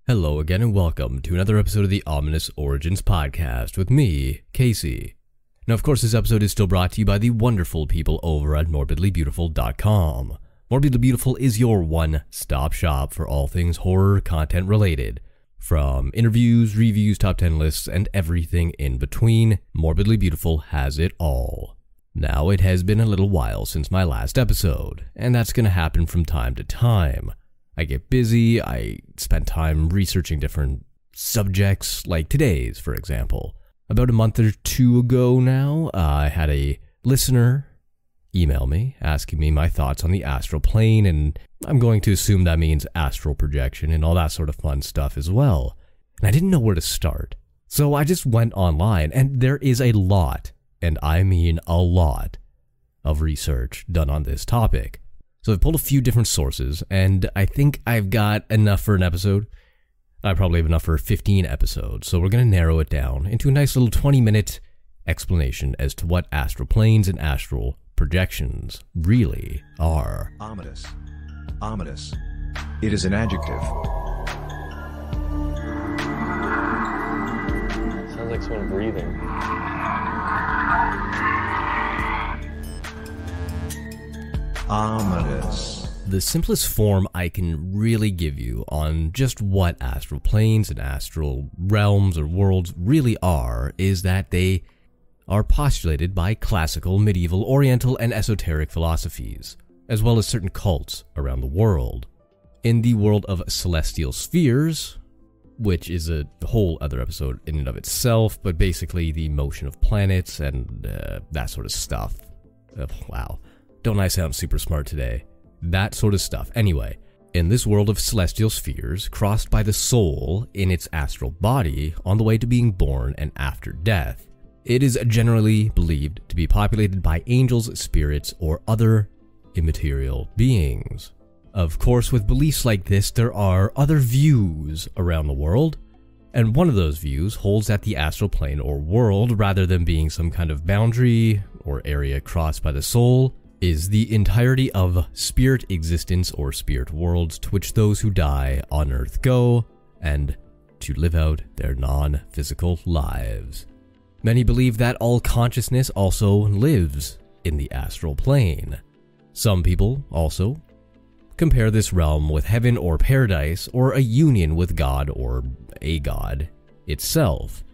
Hello again and welcome to another episode of the Ominous Origins podcast with me, Casey. Now, of course, this episode is still brought to you by the wonderful people over at morbidlybeautiful.com. Morbidly Beautiful is your one-stop shop for all things horror content related. From interviews, reviews, top 10 lists, and everything in between, Morbidly Beautiful has it all. Now, it has been a little while since my last episode, and that's going to happen from time to time. I get busy, I spend time researching different subjects, like today's, for example. About a month or two ago now, I had a listener email me, asking me my thoughts on the astral plane, and I'm going to assume that means astral projection and all that sort of fun stuff as well. And I didn't know where to start, so I just went online, and there is a lot, and I mean a lot, of research done on this topic. So I've pulled a few different sources, and I think I've got enough for an episode. I probably have enough for 15 episodes, so we're going to narrow it down into a nice little 20-minute explanation as to what astral planes and astral projections really are. Ominous. Ominous. It is an adjective. Sounds like someone breathing. Ominous. The simplest form I can really give you on just what astral planes and astral realms or worlds really are is that they are postulated by classical, medieval, oriental, and esoteric philosophies, as well as certain cults around the world. In the world of celestial spheres, which is a whole other episode in and of itself, but basically the motion of planets and that sort of stuff. Wow. Don't I sound super smart today? That sort of stuff. Anyway, in this world of celestial spheres, crossed by the soul in its astral body on the way to being born and after death, it is generally believed to be populated by angels, spirits, or other immaterial beings. Of course, with beliefs like this, there are other views around the world, and one of those views holds that the astral plane or world, rather than being some kind of boundary or area crossed by the soul, is the entirety of spirit existence or spirit worlds to which those who die on Earth go, and to live out their non-physical lives. Many believe that all consciousness also lives in the astral plane. Some people also compare this realm with heaven or paradise, or a union with God or a god itself.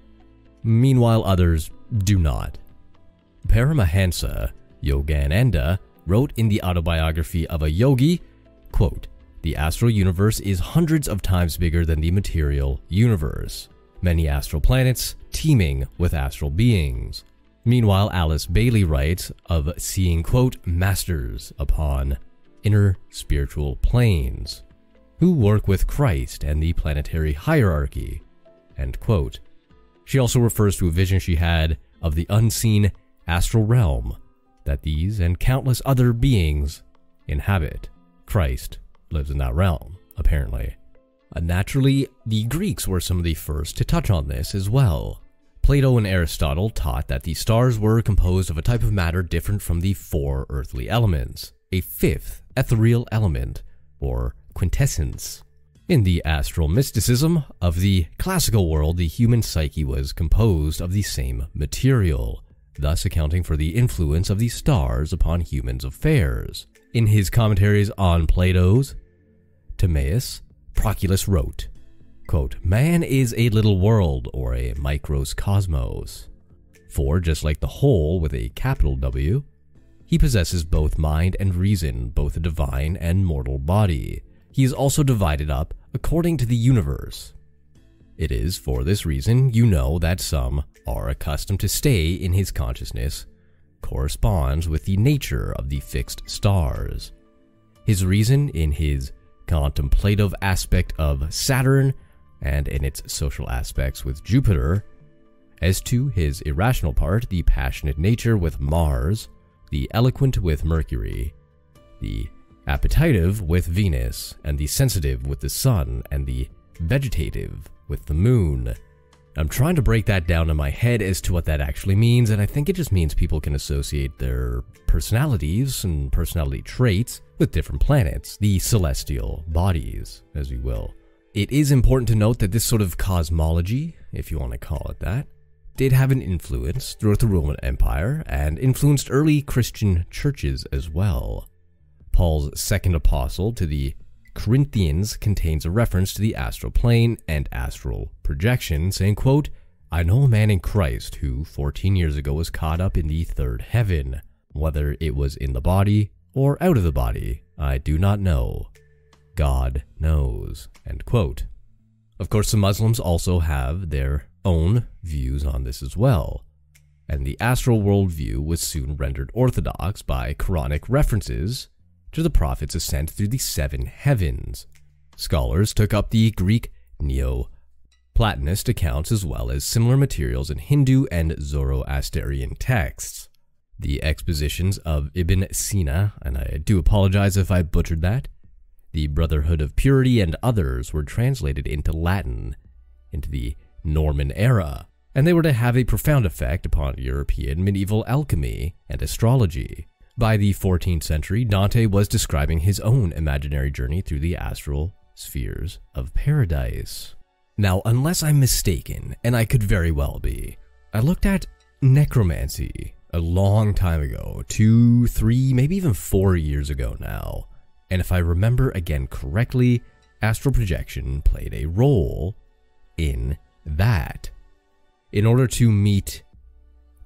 Meanwhile, others do not. Paramahansa Yogananda wrote in the autobiography of a yogi, quote, "The astral universe is hundreds of times bigger than the material universe. Many astral planets teeming with astral beings." Meanwhile, Alice Bailey writes of seeing, quote, "masters upon inner spiritual planes who work with Christ and the planetary hierarchy," end quote. She also refers to a vision she had of the unseen astral realm that these and countless other beings inhabit. Christ lives in that realm, apparently. Naturally, the Greeks were some of the first to touch on this as well. Plato and Aristotle taught that the stars were composed of a type of matter different from the four earthly elements, a fifth ethereal element, or quintessence. In the astral mysticism of the classical world, the human psyche was composed of the same material, thus accounting for the influence of the stars upon humans' affairs. In his commentaries on Plato's Timaeus, Proclus wrote, quote, "Man is a little world, or a microcosmos. For just like the whole with a capital W, he possesses both mind and reason, both a divine and mortal body. He is also divided up according to the universe. It is for this reason, you know, that some are accustomed to stay in his consciousness corresponds with the nature of the fixed stars. His reason in his contemplative aspect of Saturn and in its social aspects with Jupiter. As to his irrational part, the passionate nature with Mars, the eloquent with Mercury, the appetitive with Venus, and the sensitive with the Sun, and the vegetative with the Moon. I'm trying to break that down in my head as to what that actually means, and I think it just means people can associate their personalities and personality traits with different planets, the celestial bodies, as we will. It is important to note that this sort of cosmology, if you want to call it that, did have an influence throughout the Roman Empire and influenced early Christian churches as well. Paul's second epistle to the Corinthians contains a reference to the astral plane and astral projection, saying, quote, "I know a man in Christ who 14 years ago was caught up in the third heaven. Whether it was in the body or out of the body, I do not know. God knows." End quote. Of course, the Muslims also have their own views on this as well, and the astral worldview was soon rendered orthodox by Quranic references to the Prophet's ascent through the seven heavens. Scholars took up the Greek Neo-Platonist accounts as well as similar materials in Hindu and Zoroastrian texts. The expositions of Ibn Sina, and I do apologize if I butchered that, the Brotherhood of Purity, and others were translated into Latin into the Norman era, and they were to have a profound effect upon European medieval alchemy and astrology. By the 14th century, Dante was describing his own imaginary journey through the astral spheres of paradise. Now, unless I'm mistaken, and I could very well be, I looked at necromancy a long time ago, 2, 3, maybe even 4 years ago now, and if I remember again correctly, astral projection played a role in that. In order to meet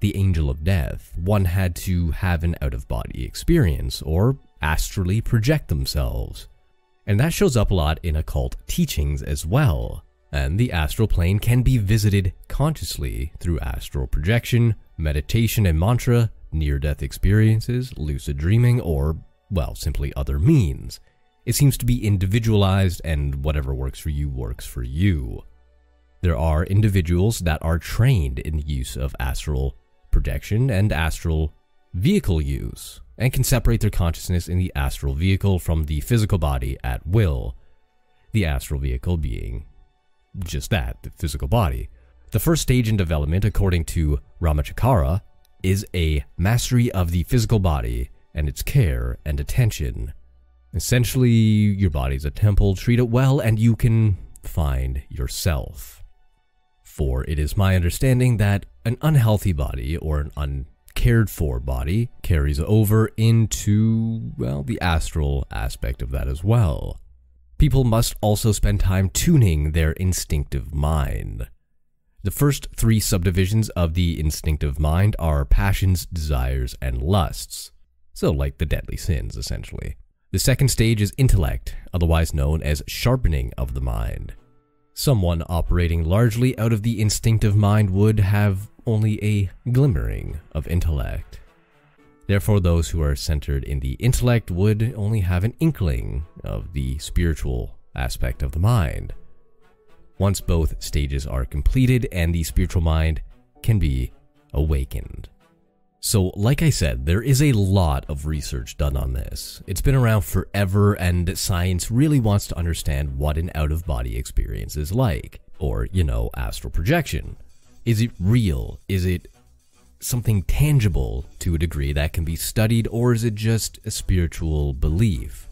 the angel of death, one had to have an out-of-body experience or astrally project themselves. And that shows up a lot in occult teachings as well. And the astral plane can be visited consciously through astral projection, meditation and mantra, near-death experiences, lucid dreaming, or, well, simply other means. It seems to be individualized, and whatever works for you works for you. There are individuals that are trained in the use of astral projection and astral vehicle use, and can separate their consciousness in the astral vehicle from the physical body at will. The astral vehicle being just that, the physical body. The first stage in development, according to Ramachakara, is a mastery of the physical body and its care and attention. Essentially, your body's a temple, treat it well, and you can find yourself. For it is my understanding that an unhealthy body or an uncared for body carries over into, well, the astral aspect of that as well. People must also spend time tuning their instinctive mind. The first 3 subdivisions of the instinctive mind are passions, desires, and lusts. So like the deadly sins, essentially. The second stage is intellect, otherwise known as sharpening of the mind. Someone operating largely out of the instinctive mind would have only a glimmering of intellect. Therefore, those who are centered in the intellect would only have an inkling of the spiritual aspect of the mind. Once both stages are completed and the spiritual mind can be awakened. So, like I said, there is a lot of research done on this. It's been around forever, and science really wants to understand what an out-of-body experience is like. Or, astral projection. Is it real? Is it something tangible to a degree that can be studied, or is it just a spiritual belief?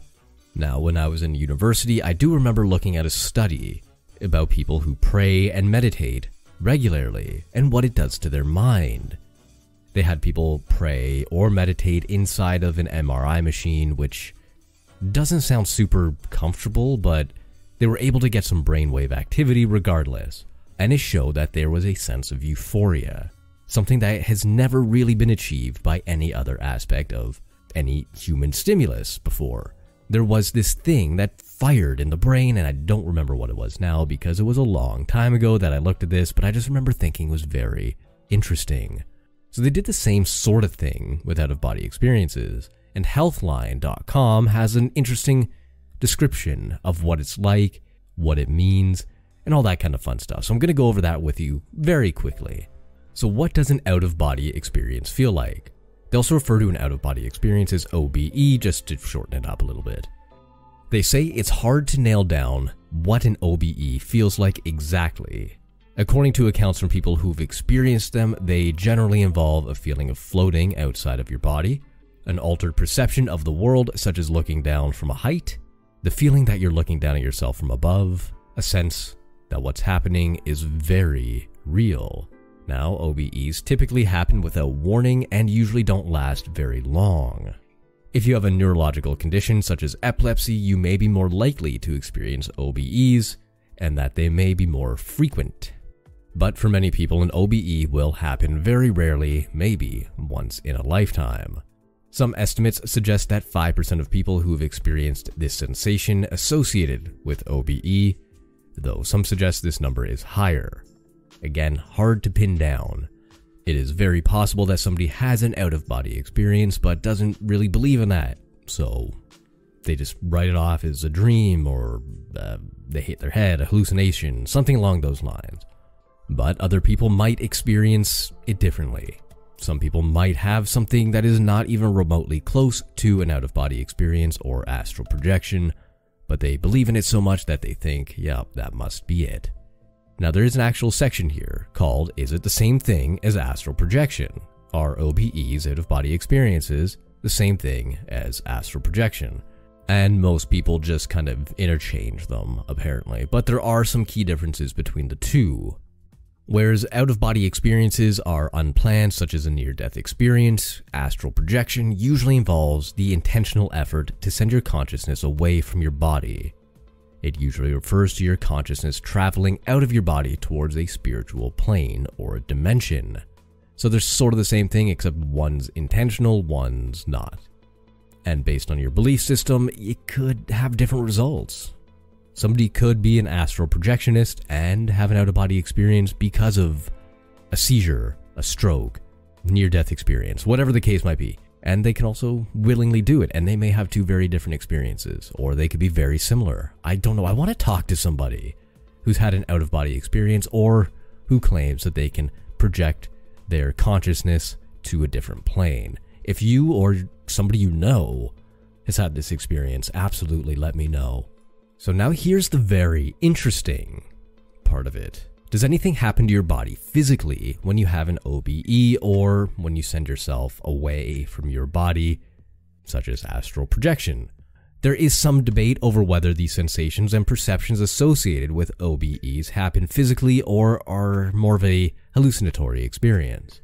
Now, when I was in university, I do remember looking at a study about people who pray and meditate regularly, and what it does to their mind. They had people pray or meditate inside of an MRI machine, which doesn't sound super comfortable, but they were able to get some brainwave activity regardless, and it showed that there was a sense of euphoria, something that has never really been achieved by any other aspect of any human stimulus before. There was this thing that fired in the brain, and I don't remember what it was now because it was a long time ago that I looked at this, but I just remember thinking it was very interesting. So they did the same sort of thing with out-of-body experiences, and Healthline.com has an interesting description of what it's like, what it means, and all that kind of fun stuff. So I'm going to go over that with you very quickly. So what does an out-of-body experience feel like? They also refer to an out-of-body experience as OBE, just to shorten it up a little bit. They say it's hard to nail down what an OBE feels like exactly. According to accounts from people who've experienced them, they generally involve a feeling of floating outside of your body, an altered perception of the world, such as looking down from a height, the feeling that you're looking down at yourself from above, a sense that what's happening is very real. Now, OBEs typically happen without warning and usually don't last very long. If you have a neurological condition such as epilepsy, you may be more likely to experience OBEs, and that they may be more frequent. But for many people, an OBE will happen very rarely, maybe once in a lifetime. Some estimates suggest that 5% of people who have experienced this sensation associated with OBE, though some suggest this number is higher. Again, hard to pin down. It is very possible that somebody has an out-of-body experience but doesn't really believe in that, so they just write it off as a dream, or they hit their head, a hallucination, something along those lines. But other people might experience it differently. Some people might have something that is not even remotely close to an out-of-body experience or astral projection, but they believe in it so much that they think, yep, that must be it. Now, there is an actual section here called, Is it the same thing as astral projection? Are OBEs, out-of-body experiences, the same thing as astral projection? And most people just kind of interchange them, apparently, but there are some key differences between the two. Whereas out-of-body experiences are unplanned, such as a near-death experience, astral projection usually involves the intentional effort to send your consciousness away from your body. It usually refers to your consciousness traveling out of your body towards a spiritual plane or a dimension. So they're sort of the same thing, except one's intentional, one's not. And based on your belief system, it could have different results. Somebody could be an astral projectionist and have an out-of-body experience because of a seizure, a stroke, near-death experience, whatever the case might be. And they can also willingly do it, and they may have two very different experiences, or they could be very similar. I don't know. I want to talk to somebody who's had an out-of-body experience or who claims that they can project their consciousness to a different plane. If you or somebody you know has had this experience, absolutely let me know. So now here's the very interesting part of it. Does anything happen to your body physically when you have an OBE or when you send yourself away from your body, such as astral projection? There is some debate over whether the sensations and perceptions associated with OBEs happen physically or are more of a hallucinatory experience.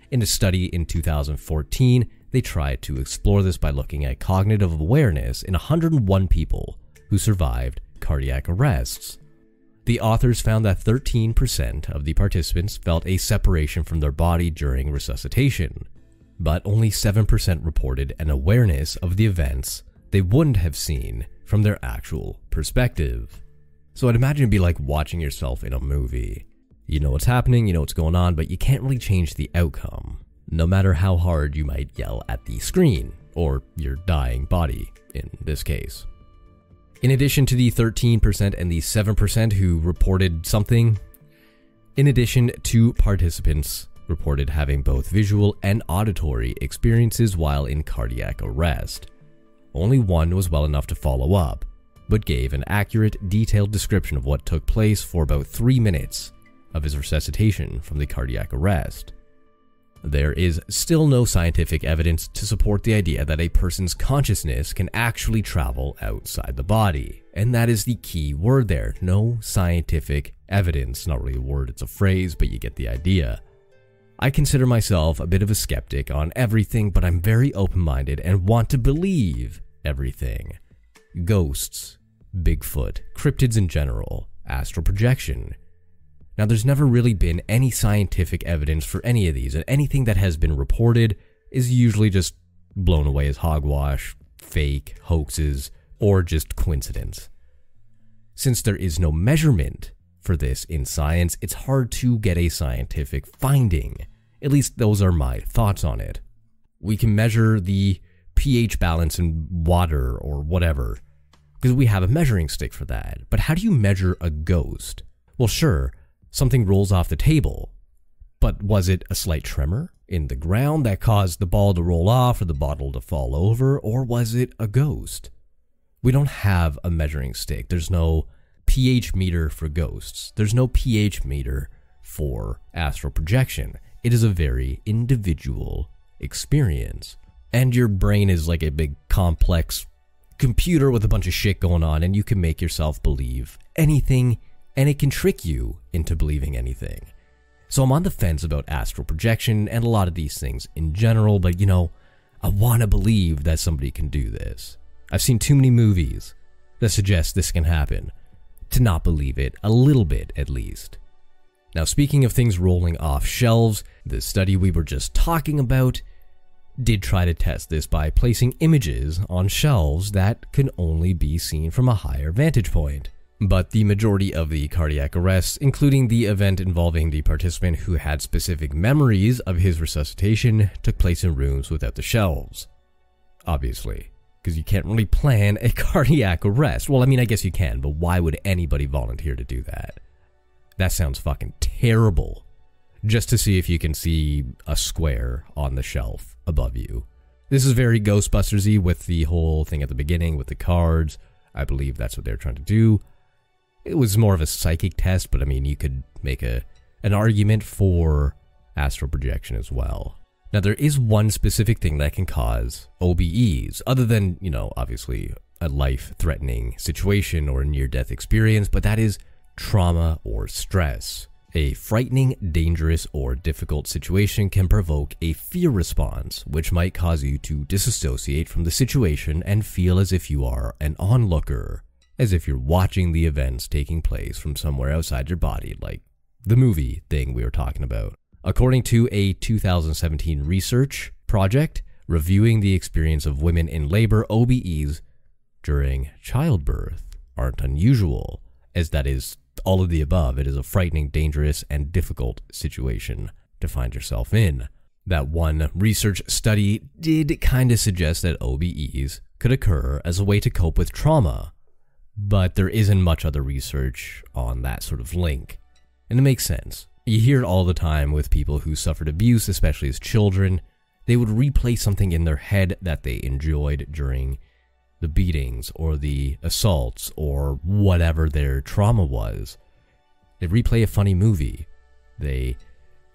In a study in 2014, they tried to explore this by looking at cognitive awareness in 101 people who survived cardiac arrests. The authors found that 13% of the participants felt a separation from their body during resuscitation, but only 7% reported an awareness of the events they wouldn't have seen from their actual perspective. So I'd imagine it'd be like watching yourself in a movie. You know what's happening, you know what's going on, but you can't really change the outcome, no matter how hard you might yell at the screen, or your dying body, in this case. In addition to the 13% and the 7% who reported something, in addition, 2 participants reported having both visual and auditory experiences while in cardiac arrest. Only one was well enough to follow up, but gave an accurate, detailed description of what took place for about 3 minutes of his resuscitation from the cardiac arrest. There is still no scientific evidence to support the idea that a person's consciousness can actually travel outside the body, and that is the key word there. No scientific evidence. Not really a word, it's a phrase, but you get the idea. I consider myself a bit of a skeptic on everything, but I'm very open-minded and want to believe everything. Ghosts, Bigfoot, cryptids in general, astral projection. Now, there's never really been any scientific evidence for any of these, and anything that has been reported is usually just blown away as hogwash, fake, hoaxes, or just coincidence. Since there is no measurement for this in science, it's hard to get a scientific finding. At least those are my thoughts on it. We can measure the pH balance in water or whatever, because we have a measuring stick for that. But how do you measure a ghost? Well, sure, something rolls off the table, but was it a slight tremor in the ground that caused the ball to roll off or the bottle to fall over, or was it a ghost? We don't have a measuring stick. There's no pH meter for ghosts. There's no pH meter for astral projection. It is a very individual experience. And your brain is like a big complex computer with a bunch of shit going on, and you can make yourself believe anything, and it can trick you into believing anything. So I'm on the fence about astral projection and a lot of these things in general, but you know, I want to believe that somebody can do this. I've seen too many movies that suggest this can happen to not believe it a little bit at least. Now, speaking of things rolling off shelves, the study we were just talking about did try to test this by placing images on shelves that can only be seen from a higher vantage point. But the majority of the cardiac arrests, including the event involving the participant who had specific memories of his resuscitation, took place in rooms without the shelves. Obviously, because you can't really plan a cardiac arrest. Well, I mean, I guess you can, but why would anybody volunteer to do that? That sounds fucking terrible. Just to see if you can see a square on the shelf above you. This is very Ghostbusters-y with the whole thing at the beginning with the cards. I believe that's what they're trying to do. It was more of a psychic test, but I mean, you could make an argument for astral projection as well. Now, there is one specific thing that can cause OBEs, other than, you know, obviously a life-threatening situation or a near-death experience, but that is trauma or stress. A frightening, dangerous, or difficult situation can provoke a fear response, which might cause you to disassociate from the situation and feel as if you are an onlooker, as if you're watching the events taking place from somewhere outside your body, like the movie thing we were talking about. According to a 2017 research project reviewing the experience of women in labor, OBEs during childbirth aren't unusual, as that is all of the above. It is a frightening, dangerous, and difficult situation to find yourself in. That one research study did kind of suggest that OBEs could occur as a way to cope with trauma, but there isn't much other research on that sort of link. And it makes sense. You hear it all the time with people who suffered abuse, especially as children. They would replay something in their head that they enjoyed during the beatings or the assaults or whatever their trauma was. They replay a funny movie. They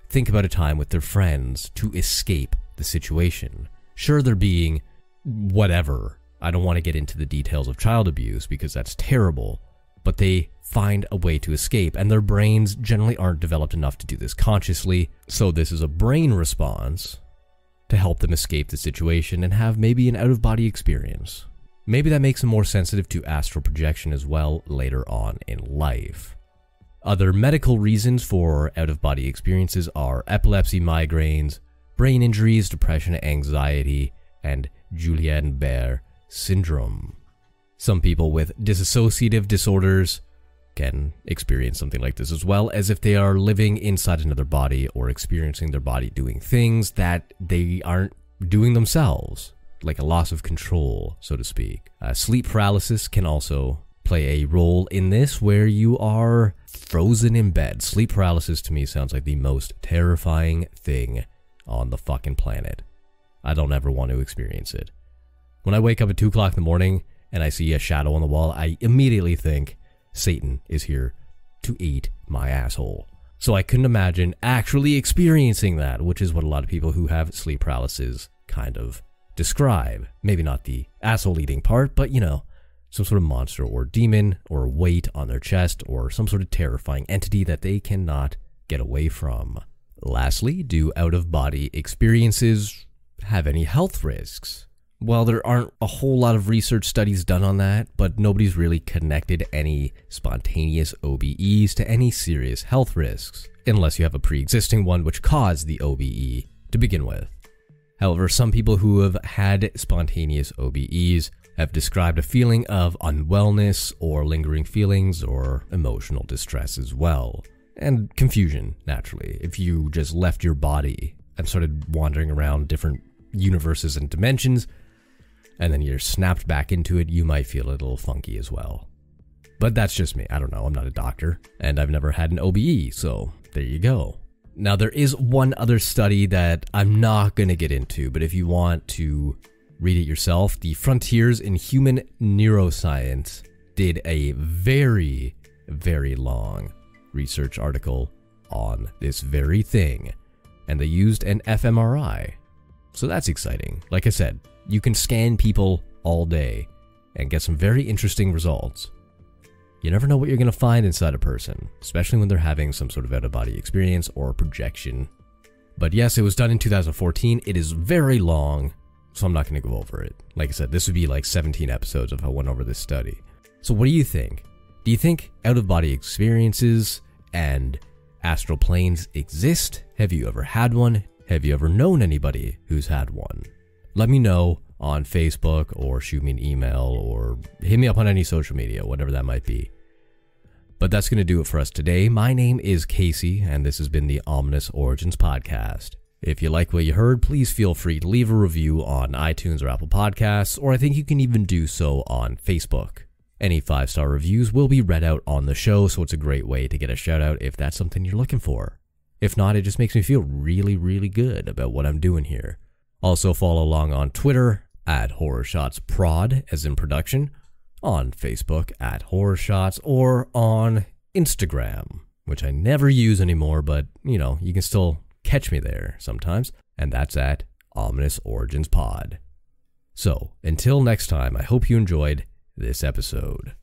think about a time with their friends to escape the situation. Sure, they're being whatever. I don't want to get into the details of child abuse because that's terrible, but they find a way to escape, and their brains generally aren't developed enough to do this consciously, so this is a brain response to help them escape the situation and have maybe an out-of-body experience. Maybe that makes them more sensitive to astral projection as well later on in life. Other medical reasons for out-of-body experiences are epilepsy, migraines, brain injuries, depression, anxiety, and Guillain-Barré syndrome. Some people with dissociative disorders can experience something like this as well, as if they are living inside another body or experiencing their body doing things that they aren't doing themselves, like a loss of control, so to speak. Sleep paralysis can also play a role in this, where you are frozen in bed. Sleep paralysis to me sounds like the most terrifying thing on the fucking planet. I don't ever want to experience it. When I wake up at 2 o'clock in the morning and I see a shadow on the wall, I immediately think Satan is here to eat my asshole. So I couldn't imagine actually experiencing that, which is what a lot of people who have sleep paralysis kind of describe. Maybe not the asshole eating part, but you know, some sort of monster or demon or weight on their chest or some sort of terrifying entity that they cannot get away from. Lastly, do out-of-body experiences have any health risks? Well, there aren't a whole lot of research studies done on that, but nobody's really connected any spontaneous OBEs to any serious health risks, unless you have a pre-existing one which caused the OBE to begin with. However, some people who have had spontaneous OBEs have described a feeling of unwellness or lingering feelings or emotional distress as well. And confusion, naturally. If you just left your body and started wandering around different universes and dimensions, and then you're snapped back into it, you might feel a little funky as well. But that's just me. I don't know. I'm not a doctor, and I've never had an OBE, so there you go. Now, there is one other study that I'm not going to get into, but if you want to read it yourself, the Frontiers in Human Neuroscience did a very, very long research article on this very thing, and they used an fMRI. So that's exciting. Like I said, you can scan people all day and get some very interesting results. You never know what you're going to find inside a person, especially when they're having some sort of out-of-body experience or projection. But yes, it was done in 2014. It is very long, so I'm not going to go over it. Like I said, this would be like 17 episodes if I went over this study. So what do you think? Do you think out-of-body experiences and astral planes exist? Have you ever had one? Have you ever known anybody who's had one? Let me know on Facebook, or shoot me an email, or hit me up on any social media, whatever that might be. But that's going to do it for us today. My name is Casey, and this has been the Ominous Origins Podcast. If you like what you heard, please feel free to leave a review on iTunes or Apple Podcasts, or I think you can even do so on Facebook. Any 5-star reviews will be read out on the show, so it's a great way to get a shout out if that's something you're looking for. If not, it just makes me feel really, really good about what I'm doing here. Also follow along on Twitter at HorrorShotsProd, as in production, on Facebook at HorrorShots, or on Instagram, which I never use anymore, but, you know, you can still catch me there sometimes, and that's at Ominous Origins Pod. So, until next time, I hope you enjoyed this episode.